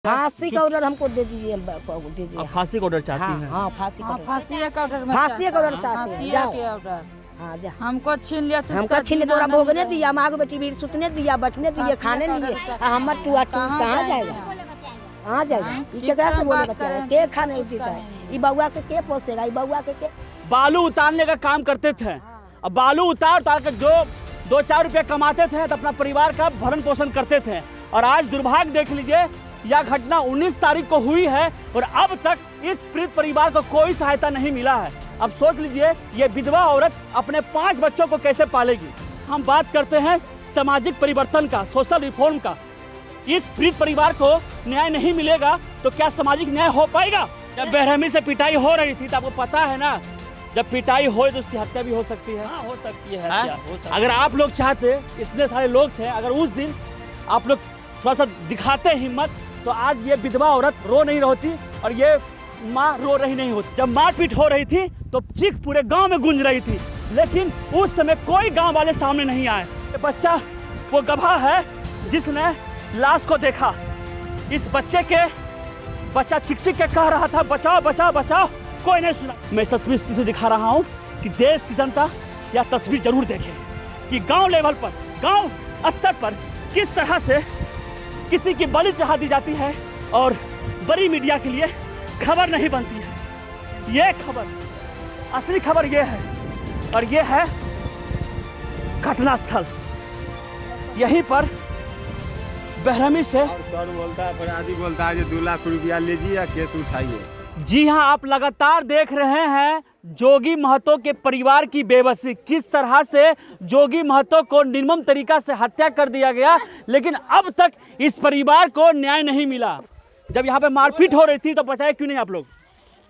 फांसी का ऑर्डर हमको दे दीजिए, दे दीजिए। आप फांसी का ऑर्डर चाहती हैं? हाँ, फांसी का ऑर्डर चाहते हैं, जाओ। हाँ, जा। हमको छीन लिया तो हमको छीन लिया, तोरा भोगने दिया, माँ को बेटी भी सुतने दिया, बैठने दिए, खाने दिए। हम टूआ कहाँ जाएगा? कहाँ जाएगा? ये केकरा से बोले बच्चा है? के खाने उचित है? ये बउआ के पोसेगा? ये बउआ के बालू उतारने का काम करते थे। अब बालू उतार कर जो 2-4 रुपये कमाते थे तो अपना परिवार का भरण पोषण करते थे। और आज दुर्भाग्य देख लीजिए, यह घटना 19 तारीख को हुई है और अब तक इस पीड़ित परिवार को कोई सहायता नहीं मिला है। अब सोच लीजिए, ये विधवा औरत अपने 5 बच्चों को कैसे पालेगी। हम बात करते हैं सामाजिक परिवर्तन का, सोशल रिफॉर्म का। इस पीड़ित परिवार को न्याय नहीं मिलेगा तो क्या सामाजिक न्याय हो पाएगा? जब बेरहमी से पिटाई हो रही थी तो आपको पता है ना, जब पिटाई हो तो उसकी हत्या भी हो सकती है। हाँ, हो सकती है हत्या, हो सकती है। अगर आप लोग चाहते, इतने सारे लोग थे, अगर उस दिन आप लोग थोड़ा सा दिखाते हिम्मत तो आज ये विधवा औरत रो नहीं होती और ये माँ रो रही नहीं होती। जब मारपीट हो रही थी तो चीख पूरे गांव में गूंज रही थी, लेकिन उस समय कोई गांव वाले सामने नहीं आए। ये बच्चा वो गवाह है जिसने लाश को देखा। इस बच्चा चिक के कह रहा था, बचाओ बचाओ बचाओ, कोई नहीं सुना। मैं तस्वीर से दिखा रहा हूँ कि देश की जनता यह तस्वीर जरूर देखे कि गांव लेवल पर, गांव स्तर पर किस तरह से किसी की बलि चढ़ा दी जाती है और बड़ी मीडिया के लिए खबर नहीं बनती है। ये खबर, असली खबर ये है और ये है घटनास्थल। यहीं पर बेरहमी से सर बोलता है, अपराधी बोलता है, 2 लाख रुपया लीजिए या केस उठाइए। जी हाँ, आप लगातार देख रहे हैं जोगी महतो के परिवार की बेबसी। किस तरह से जोगी महतो को निर्मम तरीका से हत्या कर दिया गया, लेकिन अब तक इस परिवार को न्याय नहीं मिला। जब यहाँ पे मारपीट हो रही थी तो बचाए क्यों नहीं आप लोग?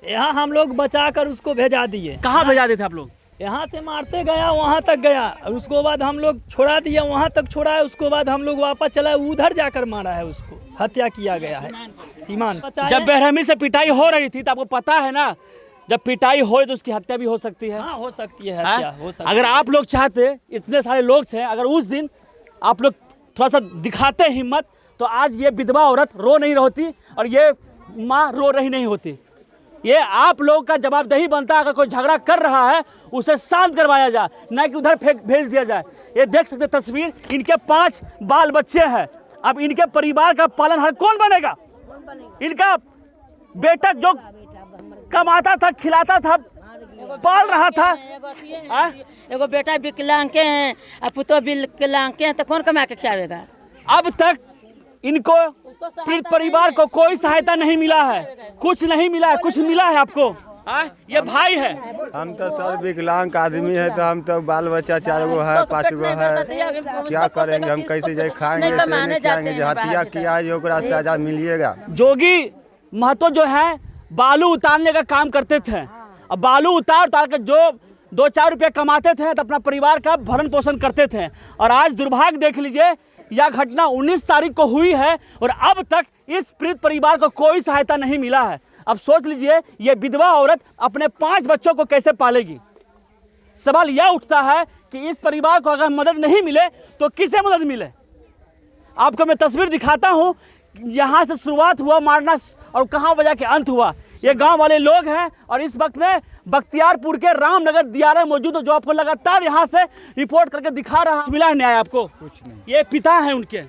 यहाँ हम लोग बचा कर उसको भेजा दिए। कहाँ भेजा देते आप लोग? यहाँ से मारते गया, वहाँ तक गया, और उसको बाद हम लोग छोड़ा दिया, वहाँ तक छोड़ा है। उसको बाद हम लोग वापस चला, उधर जाकर मारा है, उसको हत्या किया गया है। सीमान जब बेरहमी से पिटाई हो रही थी तो आपको पता है ना, जब पिटाई हो तो उसकी हत्या भी हो सकती है। हाँ, हो सकती है हत्या, हो सकती है। अगर आप लोग चाहते, इतने सारे लोग थे, अगर उस दिन आप लोग थोड़ा सा दिखाते हिम्मत तो आज ये विधवा औरत रो नहीं होती और ये माँ रो रही नहीं होती। ये आप लोग का जवाबदेही बनता है, अगर कोई झगड़ा कर रहा है उसे शांत करवाया जाए, न कि उधर भेज दिया जाए। ये देख सकते तस्वीर, इनके 5 बाल बच्चे हैं। अब इनके परिवार का पालनहार कौन बनेगा? इनका बेटा जो कमाता था, खिलाता था, पाल रहा था। एगो बेटा विकलांग के हैं और पुतो विकलांग के हैं, तो कौन कमा के खिलावेगा? अब तक इनको पीड़ित परिवार को कोई सहायता नहीं मिला है, कुछ नहीं मिला है। कुछ मिला है आपको? ये भाई है। हम तो सर विकलांग आदमी है, तो हम तो बाल बच्चा 4 गो है, 5 गो है, क्या करेंगे हम? कैसे जाए खाएंगे, खाएंगे? जो हत्या किया है ओकरा सजा मिलिएगा। जोगी महतो जो है बालू उतारने का काम करते थे। अब बालू उतार कर जो 2-4 रुपये कमाते थे तो अपना परिवार का भरण पोषण करते थे। और आज दुर्भाग्य देख लीजिए, यह घटना 19 तारीख को हुई है और अब तक इस पीड़ित परिवार को कोई सहायता नहीं मिला है। अब सोच लीजिए, ये विधवा औरत अपने 5 बच्चों को कैसे पालेगी। सवाल यह उठता है कि इस परिवार को अगर मदद नहीं मिले तो किसे मदद मिले? आपको मैं तस्वीर दिखाता हूँ, यहाँ से शुरुआत हुआ मारना और कहाँ वजह के अंत हुआ। ये गांव वाले लोग हैं और इस वक्त में बख्तियारपुर के रामनगर दियारा मौजूद है, जो आपको लगातार यहाँ से रिपोर्ट करके दिखा रहा है। मिला है न्याय आपको? कुछ नहीं। ये पिता है उनके?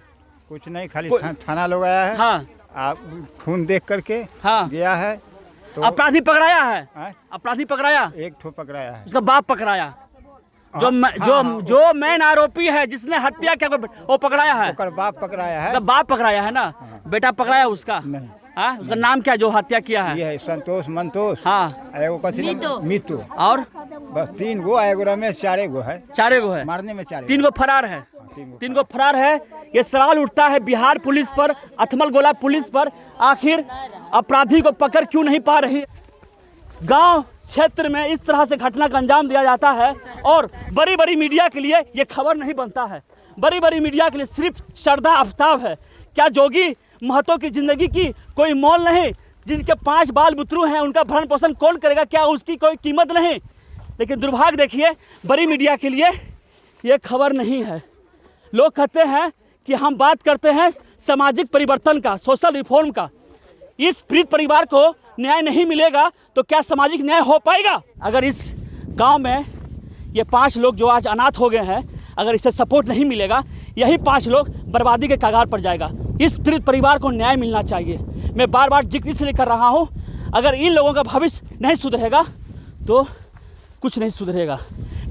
कुछ नहीं, खाली थाना लोग आया है। हाँ, आप खून देख करके हाँ गया है तो अपराधी पकड़ाया है। अपराधी पकड़ाया, एक ठो पकड़ाया है, उसका बाप पकड़ाया। जो मेन आरोपी है जिसने हत्या किया वो पकड़ाया है। बाप पकड़ाया है। बाप पकड़ाया है ना? बेटा पकड़ाया उसका? नहीं। उसका नाम क्या जो हत्या किया है? ये है संतोष, मंतोष। हाँ, मीतू। और बस 3 गो, एगो रमेश, 4 गो है। 4 गो है मारने में, 3 गो फरार है। 3 गो फरार है। ये सवाल उठता है बिहार पुलिस पर, अथमल गोला पुलिस पर, आखिर अपराधी को पकड़ क्यों नहीं पा रही? गांव क्षेत्र में इस तरह से घटना का अंजाम दिया जाता है और बड़ी बड़ी मीडिया के लिए ये खबर नहीं बनता है। बड़ी बड़ी मीडिया के लिए सिर्फ श्रद्धा आफ्ताब है। क्या जोगी महतो की जिंदगी की कोई मोल नहीं? जिनके 5 बाल बुतरू हैं उनका भरण पोषण कौन करेगा? क्या उसकी कोई कीमत नहीं? लेकिन दुर्भाग्य देखिए, बड़ी मीडिया के लिए ये खबर नहीं है। लोग कहते हैं कि हम बात करते हैं सामाजिक परिवर्तन का, सोशल रिफॉर्म का। इस पीड़ित परिवार को न्याय नहीं मिलेगा तो क्या सामाजिक न्याय हो पाएगा? अगर इस गांव में ये 5 लोग जो आज अनाथ हो गए हैं, अगर इसे सपोर्ट नहीं मिलेगा, यही 5 लोग बर्बादी के कगार पर जाएगा। इस पीड़ित परिवार को न्याय मिलना चाहिए। मैं बार बार जिक्र इसलिए कर रहा हूँ, अगर इन लोगों का भविष्य नहीं सुधरेगा तो कुछ नहीं सुधरेगा।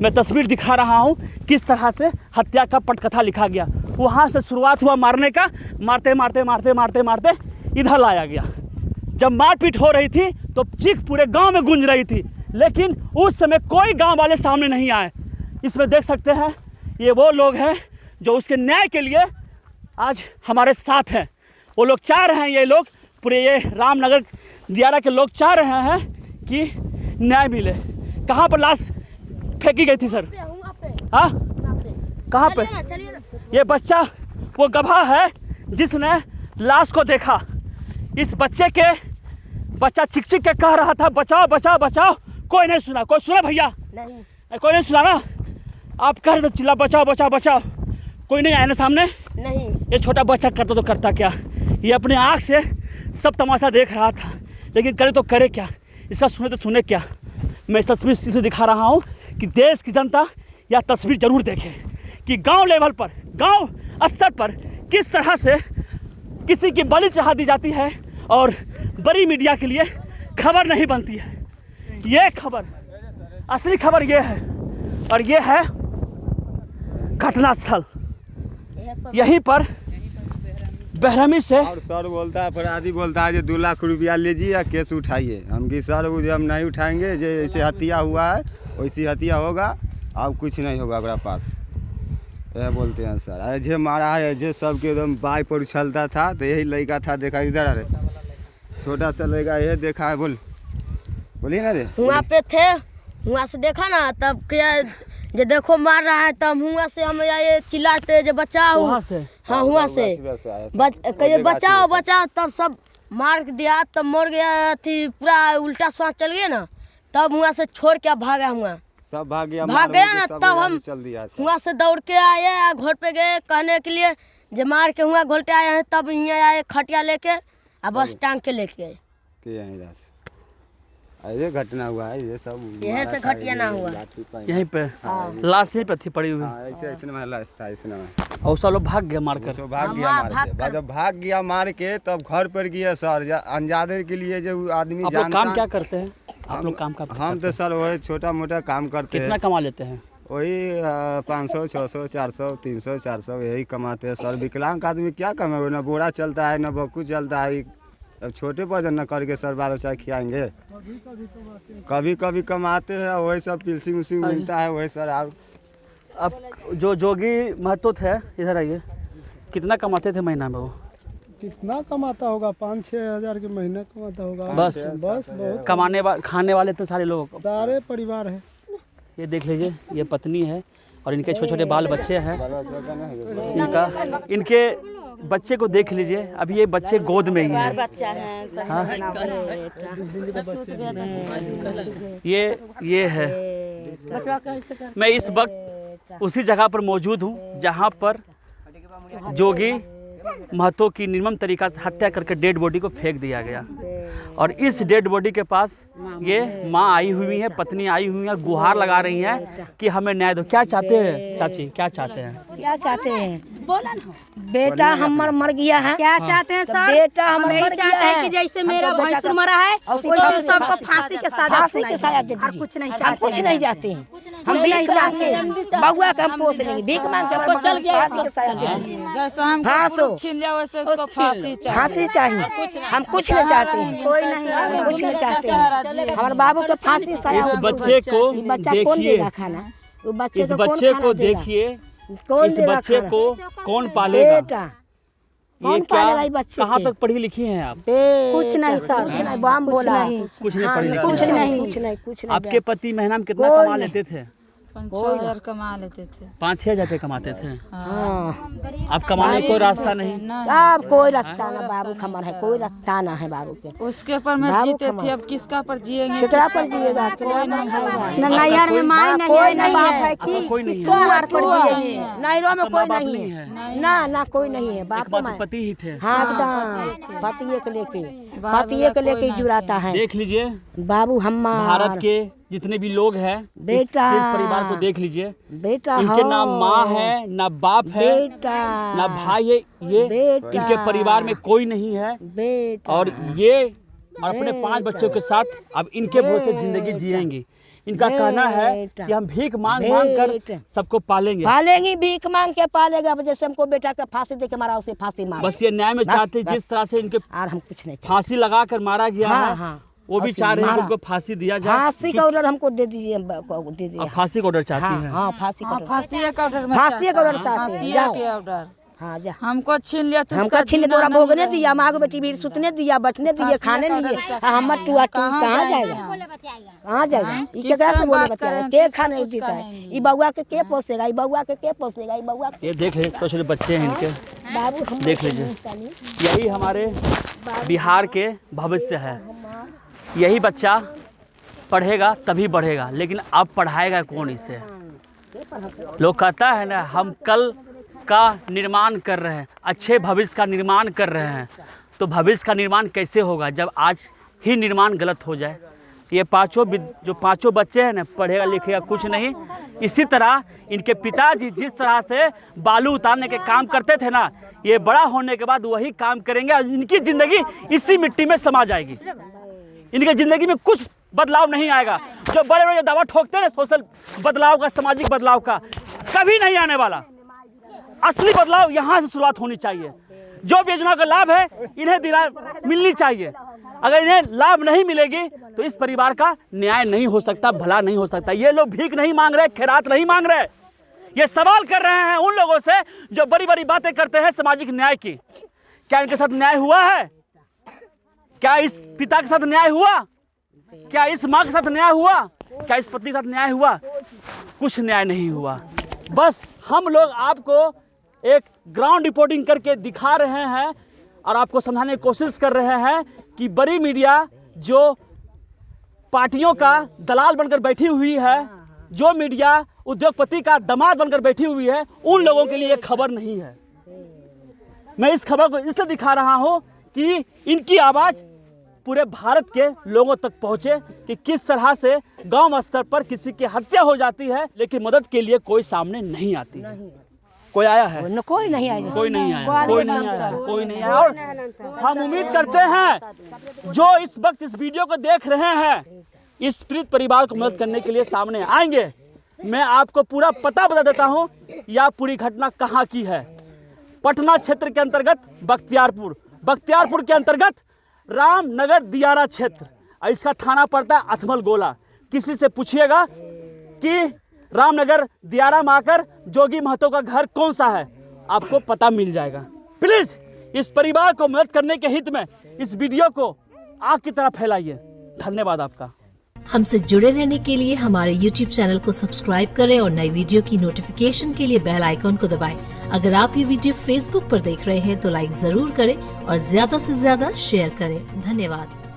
मैं तस्वीर दिखा रहा हूँ किस तरह से हत्या का पटकथा लिखा गया। वहाँ से शुरुआत हुआ मारने का, मारते मारते मारते मारते मारते इधर लाया गया। जब मारपीट हो रही थी तो चीख पूरे गांव में गूंज रही थी, लेकिन उस समय कोई गांव वाले सामने नहीं आए। इसमें देख सकते हैं ये वो लोग हैं जो उसके न्याय के लिए आज हमारे साथ हैं। वो लोग चाह रहे हैं, ये लोग पूरे ये रामनगर दियारा के लोग चाह रहे हैं कि न्याय मिले। कहाँ पर लाश फेंकी गई थी सर? हाँ, कहाँ पे? ये बच्चा वो गवाह है जिसने लाश को देखा। इस बच्चा चिक चिक के कह रहा था बचाओ बचाओ बचाओ, कोई नहीं सुना। कोई सुना भैया? नहीं, कोई नहीं सुना ना। आप कह रहे थे चिल्ला बचाओ बचाओ बचाओ, कोई नहीं आया ना सामने? नहीं। ये छोटा बच्चा करता तो करता क्या? ये अपने आँख से सब तमाशा देख रहा था, लेकिन करे तो करे क्या, इसका सुने तो सुने क्या। मैं इस तस्वीर से दिखा रहा हूँ कि देश की जनता यह तस्वीर जरूर देखे कि गांव लेवल पर, गांव स्तर पर किस तरह से किसी की बलि चढ़ा दी जाती है और बड़ी मीडिया के लिए खबर नहीं बनती है। ये खबर, असली खबर ये है, और ये है घटनास्थल। यहीं पर बेरहमी से और सर बोलता है, अपराधी बोलता है जो 2 लाख रुपया लीजिए या केस उठाइए। हम कि सर वो हम नहीं उठाएंगे, जैसे हत्या हुआ है वैसी हत्या होगा, अब कुछ नहीं होगा हमारा पास, यह बोलते हैं सर। अरे जे मारा है, जे सबके एकदम बाई पर उछलता था, तो यही लड़का था, देखा इधर। अरे छोटा सा लड़का ये देखा है, बोलिए ना रे। हुआ पे थे, हुआ से देखा ना, तब क्या जो देखो मार रहा है, तब हुआ से हम ये चिल्लाते जो बचाओ। वहाँ से? हाँ, हुआ से बचाओ बचाओ, तब सब मार दिया, तब मर गया थी, पूरा उल्टा श्वास चल गया ना, तब हुआ से छोड़ के भागा। हुआ सब भाग गया ना, तब हम हुआ से दौड़ के आए, घर पे गए कहने के लिए जो मार के हुआ घोलटे आए हैं, तब यहाँ आए खटिया लेके, अब बस टांग के लेके आए। ये घटना हुआ है, ये सब यही से घटिया ना हुआ, यहीं पे लाश यहीं पे थी पड़ी हुई। ऐसे लाश था इसने, और सब लोग भाग गया मारकर। तो भाग गया मार के, जब भाग गया मार के तब घर पर गया सर। अंजादे के लिए जो आदमी आप लोग काम क्या करते हैं? आप लोग काम का? हम तो सर वही छोटा मोटा काम करते हैं। कितना कमा लेते हैं? वही 500 600 400 300 400 यही कमाते हैं सर। विकलांग आदमी क्या कमाए, ना बोरा चलता है ना बक्कू चलता है। अब छोटे वजन न करके सर 12 चाय खिलाएंगे। कभी कभी कमाते हैं, वही सब पिलसिंग उसिंग मिलता है वही सर। अब जो जोगी महतो थे, इधर आइए, कितना कमाते थे महीना में? वो कितना कमाता होगा? 5-6 हज़ार के महीने कमाता होगा। बस बहुत कमाने खाने वाले तो सारे लोग, सारे परिवार है। ये देख लीजिए, ये पत्नी है और इनके छोटे छोटे बाल बच्चे हैं। इनके बच्चे को देख लीजिए, अभी ये बच्चे गोद में ही हैं। हाँ? ये है। मैं इस वक्त उसी जगह पर मौजूद हूँ जहाँ पर जोगी महतो की निर्मम तरीका से हत्या करके डेड बॉडी को फेंक दिया गया। और इस डेड बॉडी के पास ये माँ आई हुई है, पत्नी आई हुई है, गुहार लगा रही है कि हमें न्याय दो। क्या चाहते हैं चाची, क्या चाहते हैं? क्या चाहते हैं? बोला ना, बेटा हमार मर गया है। क्या चाहते हैं सर? बेटा हम यही चाहते हैं कि जैसे मेरा भैंसुर मरा है वैसे सबको फांसी के सजा दे दीजिए। कुछ नहीं चाहते, कुछ नहीं चाहते हैं। हम नहीं चाहते हैं बउआ का हम पोस लेंगे, भीख मांग के चल गया। जैसे हम छीन लिया वैसे उसको फांसी चाहिए। हम कुछ नहीं चाहते हैं, कोई नहीं, कुछ नहीं चाहते हैं। हमारे बाबू के फांसी सजा। इस बच्चे को देखिए, खाना इस बच्चे को देखिए, इस बच्चे को कौन पालेगा? ये क्या, कहाँ तक पढ़ी लिखी हैं आप? कुछ नहीं सर, कुछ नहीं, बाम बोला कुछ नहीं पढ़ी लिखी? कुछ नहीं। कुछ नहीं। आपके पति महीना में कितना कमा लेते थे? 5-6 कमा लेते थे। 5-6 हजार रुपये कमाते थे। हाँ अब कमाने का कोई रास्ता नहीं। अब कोई रास्ता ना बाबू खमर है, कोई रास्ता ना है बाबू के। उसके पर मैं बाबू जीते कमा। थे, अब किसका पर जिएंगे? केकरा पर जिएगा? केकरा नहीं पर है। नैहर में माई नहीं है, ना बाप है आपका कोई नहीं किसको है। हार पर जिएंगे? नैहरों में आपका कोई माँ बाप नहीं नहीं है, है। ना ना कोई नहीं है। बाप एकमात्र माँ पति ही थे। हाँ एकदम पतिये के लेके, पतिये के लेके जुड़ाता है देख लीजिए बाबू। हमार भारत के जितने भी लोग हैं, इस बेटा। पीड़ित परिवार को देख लीजिए। बेटा इनके हो, ना माँ है, ना बाप है, बेटा ना भाई है। ये बेटा। इनके परिवार में कोई नहीं है बेटा और ये और अपने 5 बच्चों के साथ अब इनके भरोसे जिंदगी जिएंगी। इनका कहना है कि हम भीख मांग मांग कर सबको पालेंगे। पालेंगी, भीख मांग के पालेगा। अब जैसे हमको बेटा का फांसी दे के मारा, उसे फांसी मार। बस ये न्याय में चाहते जिस तरह से इनके और हम कुछ नहीं चाहते। फांसी लगा कर मारा गया हाँ, है, हाँ। वो भी फांसी चाह रहे हैं कि मारा। उनको फांसी दिया जाए। फांसी का ऑर्डर हमको दे दीजिए, दे दीजिए। अब फांसी का ऑर्डर चाहती हाँ हैं। हाँ फांसी का ऑर्डर। फांसी का ऑर्डर, फांसी का ऑर्डर चाहते हैं। जाओ। के ऑर्डर हाँ जा। हमको छीन लिया तो हमका छीन तोरा भोगने दिया, माँ को बेटी भी सुतने दिया, बैठने दिए, खाने दिए। हमर टुआ कहाँ जाएगा? कहाँ जाएगा? ये केकरा से बोले बच्चा? के खाने जीता है? ये बउआ के पोसेगा? ये बउआ के पोसेगा? ये बउआ ये देख लीजिए, छोटे छोटे बच्चे हैं इनके, बाबू हम देख लीजिए। यही हमारे बिहार के भविष्य है। यही बच्चा पढ़ेगा तभी बढ़ेगा, लेकिन अब पढ़ाएगा कौन इसे? लोग कहता है ना, हम कल का निर्माण कर रहे हैं, अच्छे भविष्य का निर्माण कर रहे हैं। तो भविष्य का निर्माण कैसे होगा जब आज ही निर्माण गलत हो जाए? ये जो पांचों बच्चे हैं ना, पढ़ेगा लिखेगा कुछ नहीं। इसी तरह इनके पिताजी जिस तरह से बालू उतारने के काम करते थे ना, ये बड़ा होने के बाद वही काम करेंगे और इनकी ज़िंदगी इसी मिट्टी में समा जाएगी। इनकी ज़िंदगी में कुछ बदलाव नहीं आएगा। जो बड़े बड़े दावा ठोकते हैं ना सोशल बदलाव का, सामाजिक बदलाव का, कभी नहीं आने वाला। असली बदलाव यहाँ से शुरुआत होनी चाहिए। जो भी योजना का लाभ है इन्हें मिलनी चाहिए। अगर इन्हें लाभ नहीं मिलेगी तो इस परिवार का न्याय नहीं हो सकता, भला नहीं हो सकता। ये लोग भीख नहीं मांग रहे, खैरात नहीं मांग रहे, ये सवाल कर रहे हैं उन लोगों से जो बड़ी बड़ी बातें करते हैं सामाजिक न्याय की। क्या इनके साथ न्याय हुआ है? क्या इस पिता के साथ न्याय हुआ? क्या इस माँ के साथ न्याय हुआ? क्या इस पत्नी के साथ न्याय हुआ? कुछ न्याय नहीं हुआ। बस हम लोग आपको एक ग्राउंड रिपोर्टिंग करके दिखा रहे हैं और आपको समझाने की कोशिश कर रहे हैं कि बड़ी मीडिया जो पार्टियों का दलाल बनकर बैठी हुई है, जो मीडिया उद्योगपति का दामाद बनकर बैठी हुई है, उन लोगों के लिए खबर नहीं है। मैं इस खबर को इसलिए दिखा रहा हूं कि इनकी आवाज़ पूरे भारत के लोगों तक पहुंचे कि किस तरह से गांव स्तर पर किसी की हत्या हो जाती है लेकिन मदद के लिए कोई सामने नहीं आती है। कोई आया है? कोई नहीं आया। कोई नहीं आया, कोई नहीं आया, कोई नहीं आया। और हम उम्मीद करते हैं जो इस वक्त इस वीडियो को देख रहे हैं, इस पीड़ित परिवार को मदद करने के लिए सामने आएंगे। मैं आपको पूरा पता बता देता हूं, यह पूरी घटना कहां की है। पटना क्षेत्र के अंतर्गत बख्तियारपुर के अंतर्गत रामनगर दियारा क्षेत्र, इसका थाना पड़ता है अथमल गोला। किसी से पूछिएगा कि रामनगर दियारा में आकर जोगी महतो का घर कौन सा है, आपको पता मिल जाएगा। प्लीज इस परिवार को मदद करने के हित में इस वीडियो को आग की तरह फैलाइए। धन्यवाद आपका। हमसे जुड़े रहने के लिए हमारे YouTube चैनल को सब्सक्राइब करें और नई वीडियो की नोटिफिकेशन के लिए बेल आइकॉन को दबाएं। अगर आप ये वीडियो Facebook पर देख रहे हैं तो लाइक जरूर करें और ज्यादा से ज्यादा शेयर करें। धन्यवाद।